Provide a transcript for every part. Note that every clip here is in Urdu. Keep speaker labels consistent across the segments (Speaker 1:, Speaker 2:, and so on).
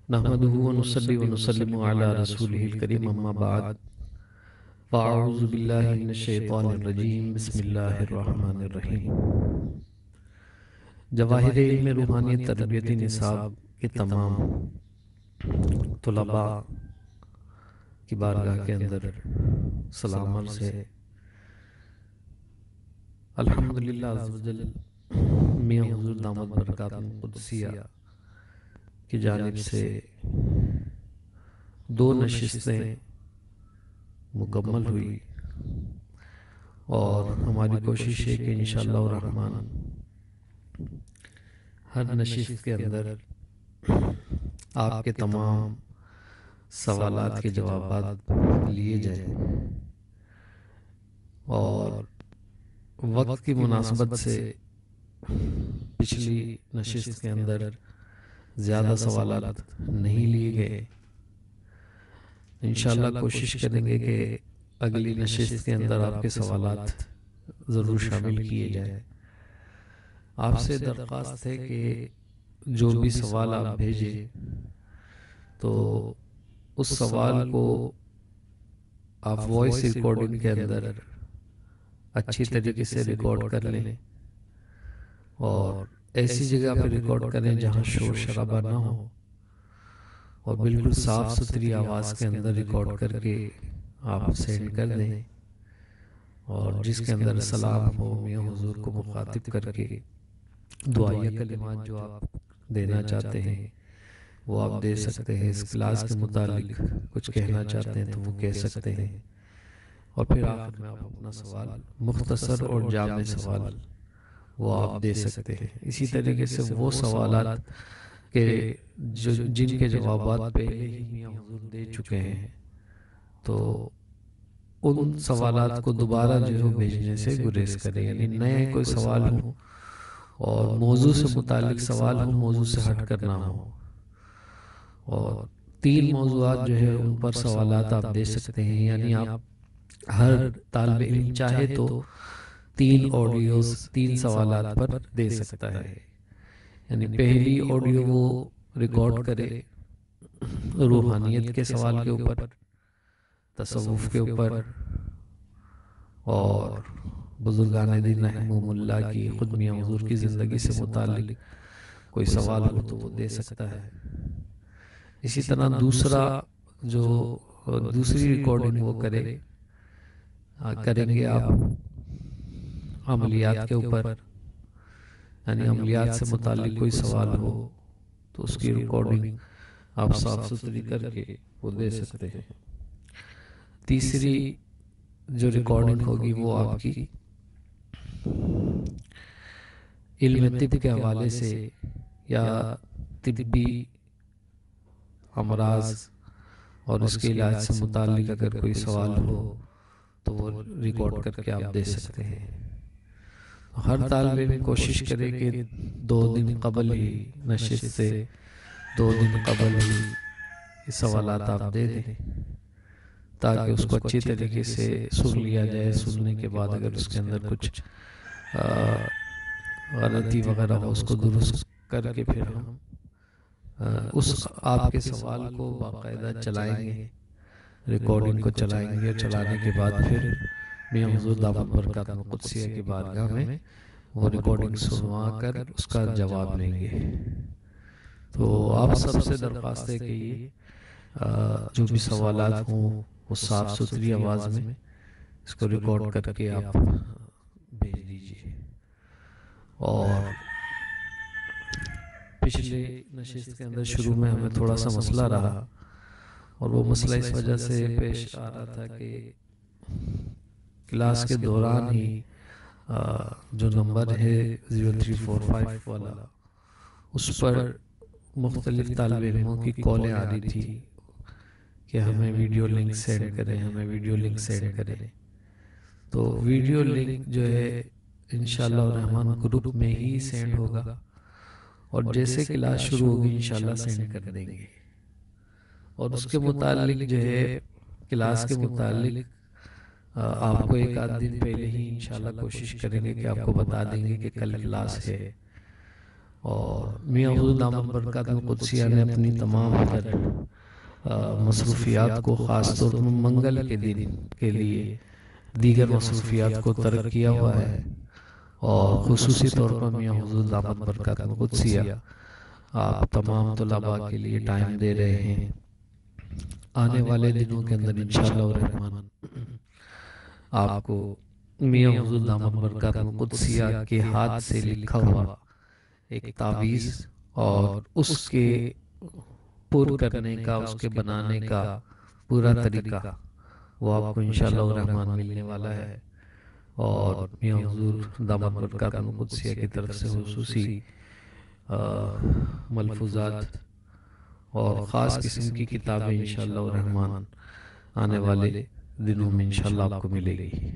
Speaker 1: نحمده ونصلي ونسلم على رسوله الكريم اما بعد فاعوذ بالله من الشیطان الرجیم بسم اللہ الرحمن الرحیم۔ جواہر علم روحانی تربیتی نصاب کے تمام طلباء کی بارگاہ کے اندر سلام عرض ہے۔ الحمدللہ عز و جل میاں حضور دامت برکاتہ قدسیہ کی جانب سے 2 نشستیں مکمل ہوئی اور ہماری کوشش ہے کہ انشاءاللہ الرحمن ہر نشست کے اندر آپ کے تمام سوالات کے جوابات لیے جائیں، اور وقت کی مناسبت سے پچھلی نشست کے اندر زیادہ سوالات نہیں لیے گئے۔ انشاءاللہ کوشش کریں گے کہ اگلی نشست کے اندر آپ کے سوالات ضرور شامل کیے جائیں۔ آپ سے درخواست ہے کہ جو بھی سوال آپ بھیجیں تو اس سوال کو آپ وائس ریکارڈنگ کے اندر اچھی طریقے سے ریکارڈ کر لیں، اور ایسی جگہ پہ ریکارڈ کریں جہاں شور شرابہ نہ ہو، اور بالکل صاف ستھری آواز کے اندر ریکارڈ کر کے آپ سینڈ کر دیں، اور جس کے اندر سلام ہو میاں حضور کو مخاطب کر کے دعائیہ کلمات جو آپ دینا چاہتے ہیں وہ آپ دے سکتے ہیں۔ اس کلاس کے متعلق کچھ کہنا چاہتے ہیں تو وہ کہہ سکتے ہیں، اور پھر آخر میں آپ اپنا سوال مختصر اور جامع سوال وہ آپ دے سکتے ہیں۔ اسی طریقے سے وہ سوالات کہ جن کے جوابات پہلے ہی میاں حضور دے چکے ہیں تو ان سوالات کو دوبارہ جو ہے بھیجنے سے گریز کریں، یعنی نئے کوئی سوال ہو اور موضوع سے متعلق سوال ہو، موضوع سے ہٹ کر نہ ہو، اور 3 موضوعات جو ہے ان پر سوالات آپ دے سکتے ہیں۔ یعنی آپ ہر طالب علم چاہے تو 3 آڈیوز 3 سوالات پر دے سکتا ہے۔ یعنی پہلی آڈیو وہ ریکارڈ کرے روحانیت کے سوال کے اوپر، تصوف کے اوپر، اور بزرگان دین رحمہم اللہ کی، خود میاں حضور کی زندگی سے متعلق کوئی سوال ہو تو وہ دے سکتا ہے۔ اسی طرح دوسری ریکارڈنگ وہ کریں گے آپ عملیات کے اوپر، یعنی عملیات سے متعلق کوئی سوال ہو تو اس کی ریکارڈنگ آپ صاف ستھری کر کے وہ دے سکتے ہیں۔ تیسری جو ریکارڈنگ ہوگی وہ آپ کی علم طب کے حوالے سے یا طبی امراض اور اس کے علاج سے متعلق اگر کوئی سوال ہو تو وہ ریکارڈ کر کے آپ دے سکتے ہیں۔ ہر طالب علم کوشش کرے کہ 2 دن قبل ہی نشست سے 2 دن قبل ہی یہ سوالات آپ دے دیں، تاکہ اس کو اچھی طریقے سے سن لیا جائے۔ سننے کے بعد اگر اس کے اندر کچھ غلطی وغیرہ ہو اس کو درست کر کے پھر ہم اس آپ کے سوال کو باقاعدہ چلائیں گے، ریکارڈنگ کو چلائیں گے، اور چلانے کے بعد پھر میاں حضور دامت برکاتہ قدسیہ کی بارگاہ میں وہ ریکارڈنگ سنوا کر اس کا جواب لیں گے۔ تو آپ سب سے درخواست ہے کہ یہ جو بھی سوالات ہوں وہ صاف ستھری آواز میں اس کو ریکارڈ کر کے آپ بھیج دیجیے۔ اور پچھلے نشست کے اندر شروع میں ہمیں تھوڑا سا مسئلہ رہا، اور وہ مسئلہ اس وجہ سے پیش آ رہا تھا کہ کلاس کے دوران ہی جو نمبر ہے 0345 والا، اس پر مختلف طالب علموں کی کالیں آ رہی تھی کہ ہمیں ویڈیو لنک سینڈ کریں، ہمیں ویڈیو لنک سینڈ کریں۔ تو ویڈیو لنک جو ہے انشاءاللہ الرحمن گروپ میں ہی سینڈ ہوگا، اور جیسے کلاس شروع ہوگی انشاءاللہ سینڈ کر دیں گے۔ اور اس کے متعلق جو ہے کلاس کے متعلق آپ کو 1 آدھ دن پہلے ہی انشاءاللہ کوشش کریں گے کہ آپ کو بتا دیں گے کہ کل کلاس ہے، اور میاں حضور دامت برکات القدسیہ نے اپنی تمام تر مصروفیات کو خاص طور پر منگل کے دن کے لیے دیگر مصروفیات کو ترک کیا ہوا ہے، اور خصوصی طور پر میاں حضور دامت برکات القدسیہ آپ تمام طلباء کے لیے ٹائم دے رہے ہیں۔ آنے والے دنوں کے اندر انشاءاللہ الرحمن آپ کو میاں حضور دامت برکات القدسیہ کے ہاتھ سے لکھا ہوا ایک تعویذ اور اس کے پر کرنے کا، اس کے بنانے کا پورا طریقہ وہ آپ کو انشاءاللہ الرحمن ملنے والا ہے، اور میاں حضور دامت برکات القدسیہ کی طرف سے خصوصی ملفوظات اور خاص قسم کی کتابیں انشاءاللہ الرحمن آنے والے دنوں میں انشاءاللہ آپ کو ملے گی۔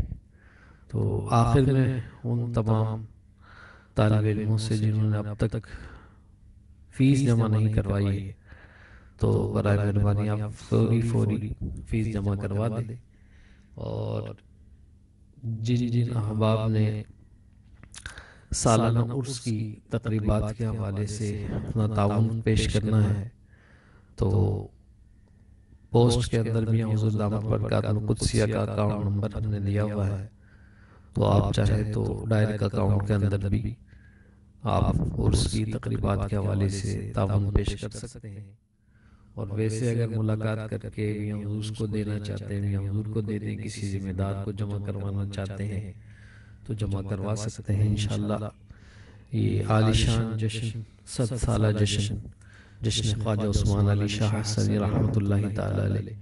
Speaker 1: تو آخر میں ان تمام طالب علموں سے جنہوں نے اب تک فیس جمع نہیں کروائی ہے، تو برائے مہربانی آپ فوری فیس جمع کروا دیں، اور جن احباب نے سالانہ عرس کی تقریبات کے حوالے سے اپنا تعاون پیش کرنا ہے، تو پوسٹ کے اندر بھی حضور دامت برکات القدسیہ کا اکاؤنٹ نمبر ہم نے دیا ہوا ہے، تو آپ چاہے تو ڈائریکٹ اکاؤنٹ کے اندر بھی آپ عرس کی تقریبات کے حوالے سے تعاون پیش کر سکتے ہیں، اور ویسے اگر ملاقات کر کے میاں حضور کو دینا چاہتے ہیں، میاں حضور کو دے دیں، کسی ذمہ دار کو جمع کروانا چاہتے ہیں تو جمع کروا سکتے ہیں انشاءاللہ۔ یہ عالی شان جشن، 100 سالہ جشن خواجہ عثمان علی شاہ حسنی رحمۃ اللہ تعالی علیہ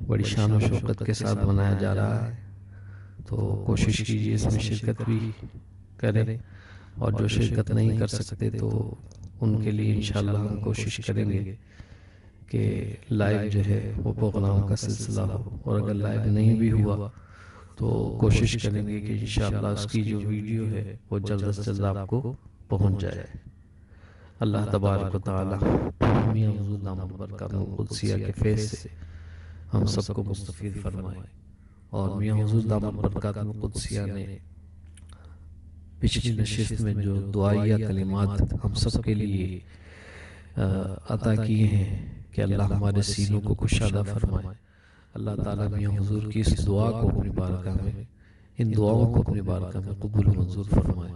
Speaker 1: بڑی شان و شوکت کے ساتھ منایا جا رہا ہے، تو کوشش کیجیے اس میں شرکت بھی کریں، اور جو شرکت نہیں کر سکتے تو ان کے لیے انشاءاللہ ہم کوشش کریں گے کہ لائیو جو ہے وہ پروگرام کا سلسلہ ہو، اور اگر لائیو نہیں بھی ہوا تو کوشش کریں گے کہ انشاءاللہ اس کی جو ویڈیو ہے وہ جلد از جلد آپ کو پہنچ جائے۔ اللہ تبارک و تعالی میاں حضور دامت برکات القدسیہ کے فیض سے ہم سب کو مستفید فرمائے، اور میاں حضور دامت برکات القدسیہ نے پچھلی نشست میں جو دعائیہ کلمات ہم سب کے لیے عطا کیے ہیں کہ اللہ ہمارے سینوں کو کشادہ فرمائے، اللہ تعالیٰ میاں حضور کی اس دعا کو اپنی بارگاہ میں، ان دعاؤں کو اپنی بارگاہ میں قبول و منظور فرمائے،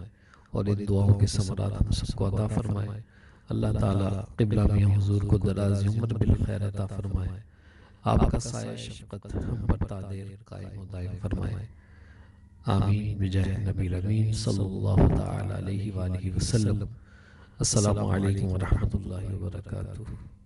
Speaker 1: اور ان دعاؤں کے ثمرات ہم سب کو عطا فرمائے۔ اللہ تعالیٰ قبلہ میاں حضور کو دراز عمر بالخیر عطا فرمائے، آپ کا سایہ شفقت ہم پر تا دیر قائم و دائم فرمائے، آمین بجاہ نبی الامین صلی اللہ تعالی علیہ وآلہ وسلم۔ السلام علیکم ورحمۃ اللہ وبرکاتہ۔